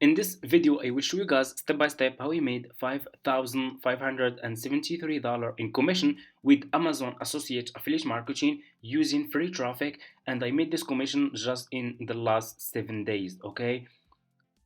In this video, I will show you guys step by step how we made $5,573 in commission with Amazon Associate Affiliate Marketing using free traffic, and I made this commission just in the last 7 days. Okay,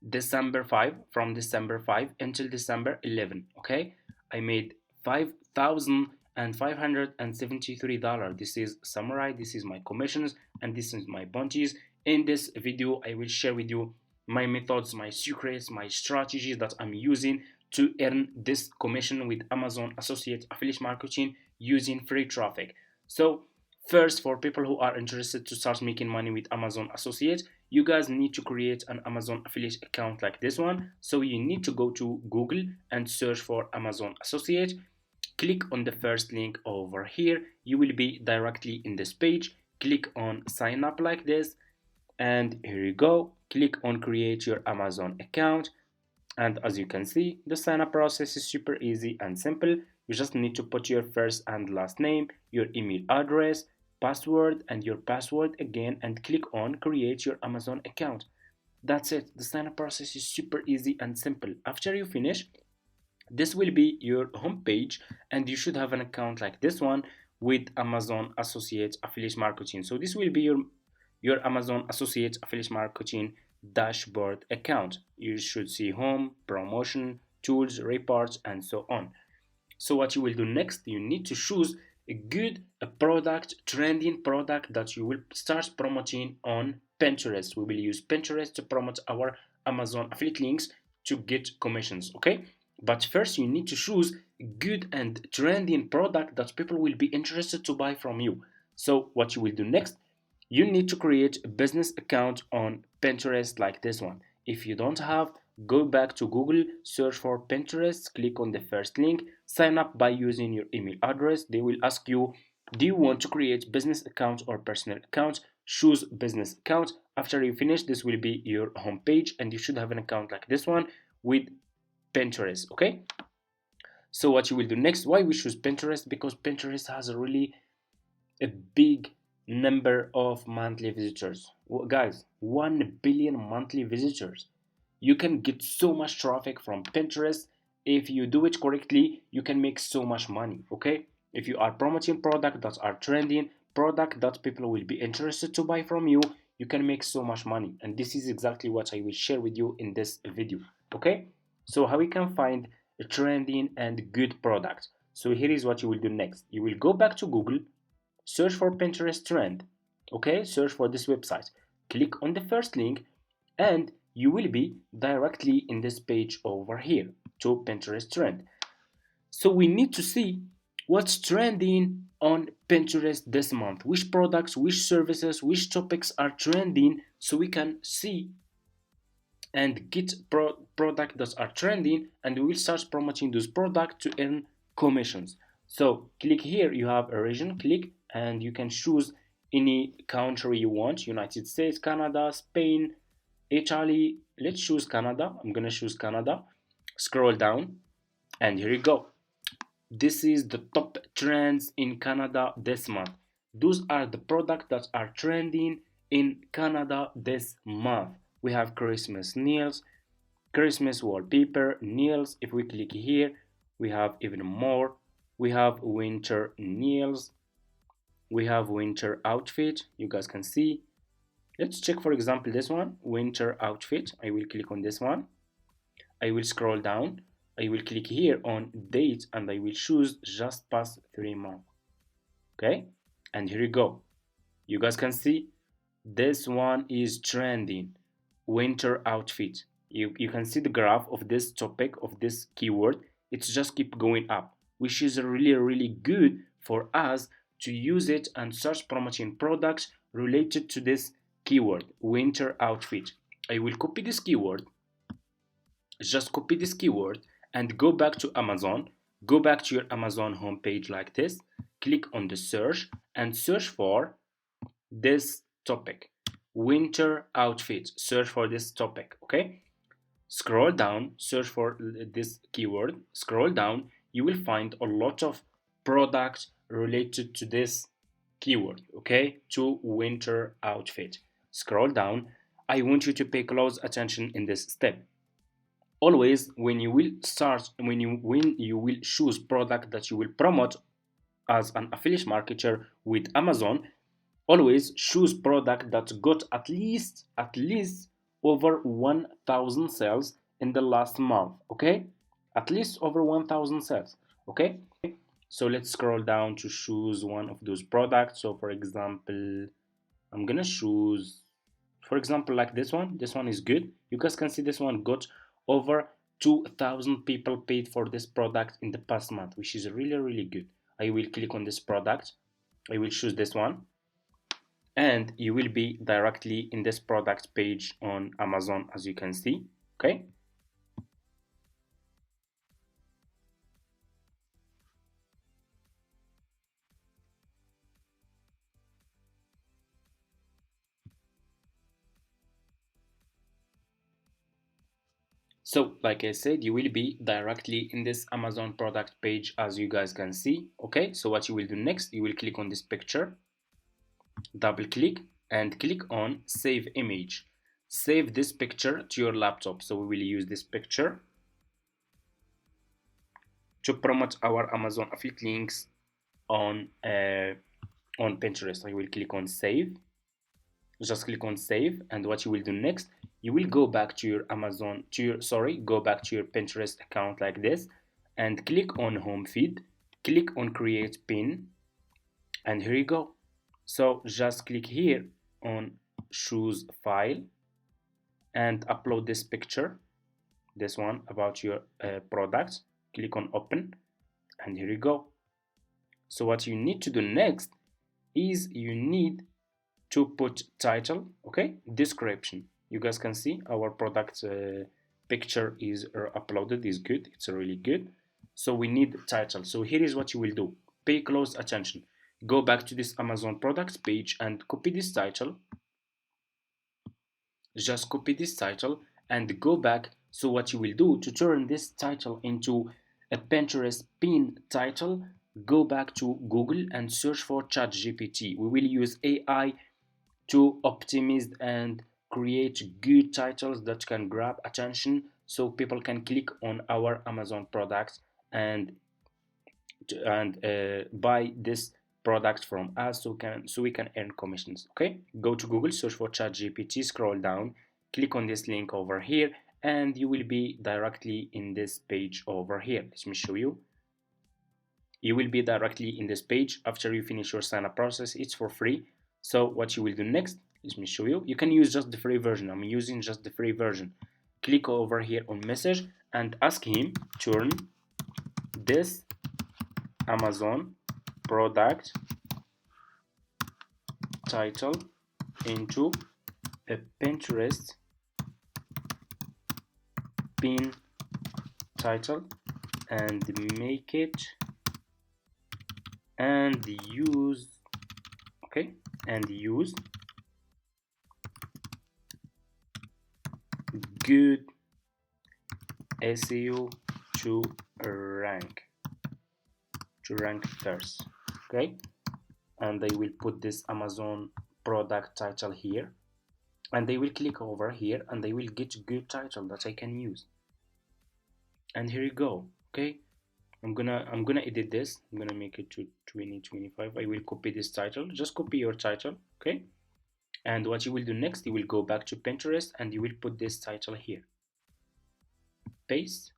December 5 from December 5 until December 11. Okay, I made $5,573. This is summary. This is my commissions, and this is my bounties. In this video, I will share with you my methods, my secrets, my strategies that I'm using to earn this commission with Amazon Associate Affiliate Marketing using free traffic. So first, for people who are interested to start making money with Amazon Associate, you guys need to create an Amazon affiliate account like this one. So you need to go to Google and search for Amazon Associate. Click on the first link over here. You will be directly in this page. Click on sign up like this, and here you go. Click on create your Amazon account, and as you can see, the sign up process is super easy and simple. You just need to put your first and last name, your email address, password, and your password again, and click on create your Amazon account. That's it. The sign up process is super easy and simple. After you finish, this will be your home page, and you should have an account like this one with Amazon Associate Affiliate Marketing. So this will be your Amazon Associate Affiliate Marketing dashboard account. You should see home, promotion, tools, reports, and so on. So what you will do next, you need to choose a product, trending product that you will start promoting on Pinterest. We will use Pinterest to promote our Amazon affiliate links to get commissions, okay? But first you need to choose a good and trending product that people will be interested to buy from you. So what you will do next, you need to create a business account on Pinterest like this one. If you don't have, go back to Google, search for Pinterest, click on the first link, sign up by using your email address. They will ask you, do you want to create business account or personal account? Choose business account. After you finish, this will be your home page, and you should have an account like this one with Pinterest. Okay, so what you will do next, why we choose Pinterest? Because Pinterest has a big number of monthly visitors. Well, guys, 1 billion monthly visitors. You can get so much traffic from Pinterest. If you do it correctly, you can make so much money. Okay, if you are promoting product that are trending, product that people will be interested to buy from you, you can make so much money. And this is exactly what I will share with you in this video. Okay, so how we can find a trending and good product. So here is what you will do next. You will go back to Google, search for Pinterest trend. Okay, search for this website. Click on the first link, and you will be directly in this page over here to Pinterest trend. So we need to see what's trending on Pinterest this month, which products, which services, which topics are trending, so we can see and get products that are trending, and we will start promoting those products to earn commissions. So click here, you have a region, click, and you can choose any country you want: United States, Canada, Spain, Italy. Let's choose Canada. I'm gonna choose Canada. Scroll down, and here you go. This is the top trends in Canada this month. Those are the products that are trending in Canada this month. We have Christmas nails, Christmas wallpaper, nails. If we click here, we have even more. We have winter nails. We have winter outfit. You guys can see. Let's check, for example, this one, winter outfit. I will click on this one. I will scroll down. I will click here on date, and I will choose just past 3 months. Okay, and here you go. You guys can see this one is trending, winter outfit. You can see the graph of this topic, of this keyword. It's just keep going up, which is really good for us to use it and search promoting products related to this keyword, winter outfit. I will copy this keyword, just copy this keyword, and go back to Amazon. Go back to your Amazon homepage like this. Click on the search and search for this topic, winter outfit. Search for this topic. Okay, scroll down, search for this keyword, scroll down. You will find a lot of products related to this keyword, okay, to winter outfit. Scroll down. I want you to pay close attention in this step. always when you will start, when you will choose product that you will promote as an affiliate marketer with Amazon, always choose product that got at least over 1000 sales in the last month. Okay, at least over 1000 sales. Okay, so let's scroll down to choose one of those products. So for example, I'm gonna choose, for example, like this one. This one is good. You guys can see this one got over 2000 people paid for this product in the past month, which is really good. I will click on this product. I will choose this one, and you will be directly in this product page on Amazon, as you can see. Okay, so like I said, you will be directly in this Amazon product page, as you guys can see. Okay, so what you will do next, you will click on this picture, double click, and click on save image. Save this picture to your laptop. So we will use this picture to promote our Amazon affiliate links on Pinterest. I will click on save. Just click on save, and what you will do next, you will go back to your go back to your Pinterest account like this, and click on home feed, click on create pin, and here you go. So just click here on choose file and upload this picture, this one about your product. Click on open, and here you go. So what you need to do next is you need to put title, okay, description. You guys can see our product picture is uploaded, is good, it's really good. So we need title. So here is what you will do. Pay close attention. Go back to this Amazon products page and copy this title. Just copy this title and go back. So what you will do to turn this title into a Pinterest pin title, go back to Google and search for ChatGPT. We will use AI to optimize and create good titles that can grab attention, so people can click on our Amazon products and buy this product from us, so we can earn commissions. Okay, go to Google, search for ChatGPT, scroll down, click on this link over here, and you will be directly in this page over here. Let me show you. You will be directly in this page after you finish your sign up process. It's for free. So what you will do next, let me show you. You can use just the free version. I'm using just the free version. Click over here on message and ask him turn this Amazon product title into a Pinterest pin title and make it and use, okay, and use good SEO to rank first. Okay, and they will put this Amazon product title here, and they will click over here and they will get a good title that I can use. And here you go. Okay, I'm gonna edit this. I'm gonna make it to 2025. I will copy this title. Just copy your title, okay? And what you will do next, you will go back to Pinterest and you will put this title here. Paste.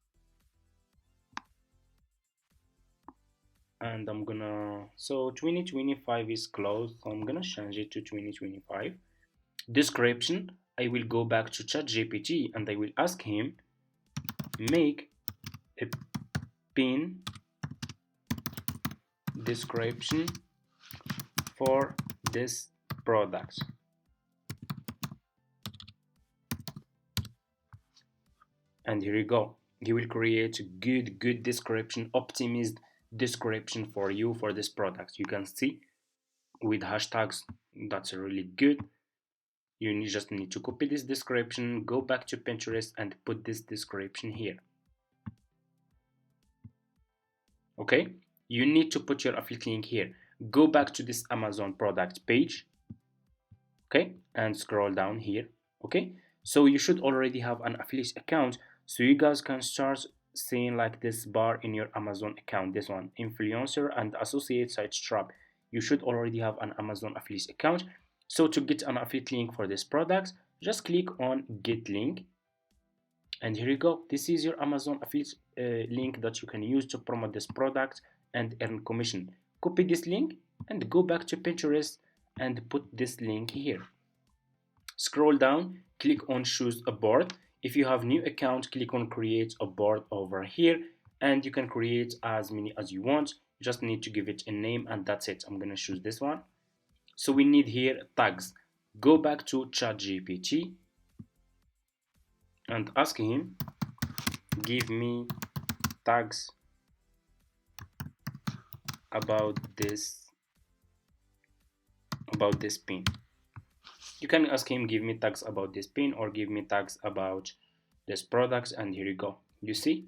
And I'm gonna, so 2025 is closed, so I'm gonna change it to 2025. Description, I will go back to ChatGPT and I will ask him make a pin description for this product. And here you go. He will create a good description, optimized description for you for this product. You can see with hashtags. That's really good. You just need to copy this description, go back to Pinterest and put this description here. Okay, you need to put your affiliate link here. Go back to this Amazon product page, okay, and scroll down here. Okay, so you should already have an affiliate account So you guys can start seeing like this bar in your Amazon account. This one, influencer and associate site trap. You should already have an Amazon affiliate account. So to get an affiliate link for this product, just click on get link, and here you go. This is your Amazon affiliate link that you can use to promote this product and earn commission. Copy this link and go back to Pinterest and put this link here. Scroll down, click on choose a board. If you have new account, click on create a board over here, and you can create as many as you want. You just need to give it a name, and that's it. I'm gonna choose this one. So we need here tags. Go back to ChatGPT and ask him, give me tags about this pin. You can ask him, give me tags about this pin, or give me tags about this product, and here you go. You see,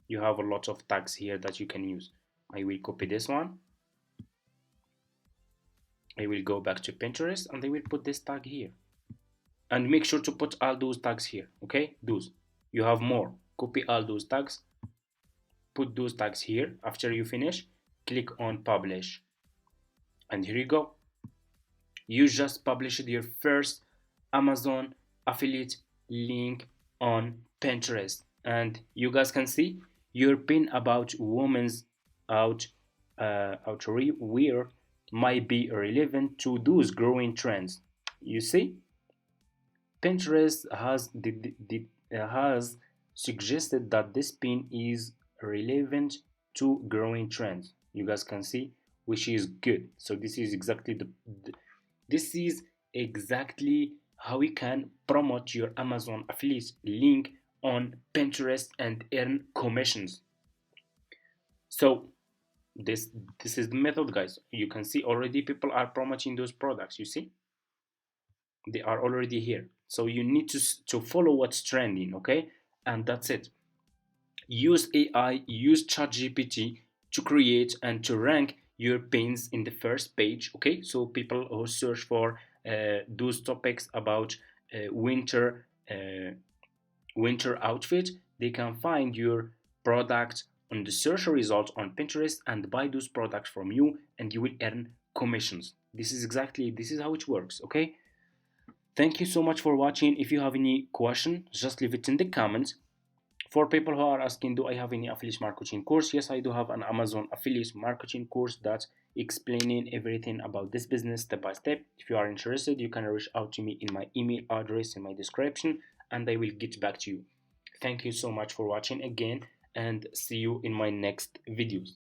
you have a lot of tags here that you can use. I will copy this one. I will go back to Pinterest and I will put this tag here. And make sure to put all those tags here, okay? Those. You have more. Copy all those tags. Put those tags here. After you finish, click on publish. And here you go. You just published your first Amazon affiliate link on Pinterest. And you guys can see your pin about women's outerwear might be relevant to those growing trends. You see, Pinterest has suggested that this pin is relevant to growing trends. You guys can see, which is good. So this is exactly this is exactly how you can promote your Amazon affiliate link on Pinterest and earn commissions. So this is the method, guys. You can see already people are promoting those products. You see, they are already here. So you need to follow what's trending, okay? And that's it. Use AI, use ChatGPT to create and to rank your pins in the first page, okay? So people who search for those topics about winter outfit, they can find your product on the search result on Pinterest and buy those products from you, and you will earn commissions. This is how it works, okay? Thank you so much for watching. If you have any question, just leave it in the comments. For people who are asking, do I have any affiliate marketing course? Yes, I do have an Amazon affiliate marketing course that's explaining everything about this business step by step. If you are interested, you can reach out to me in my email address in my description, and I will get back to you. Thank you so much for watching again, and see you in my next videos.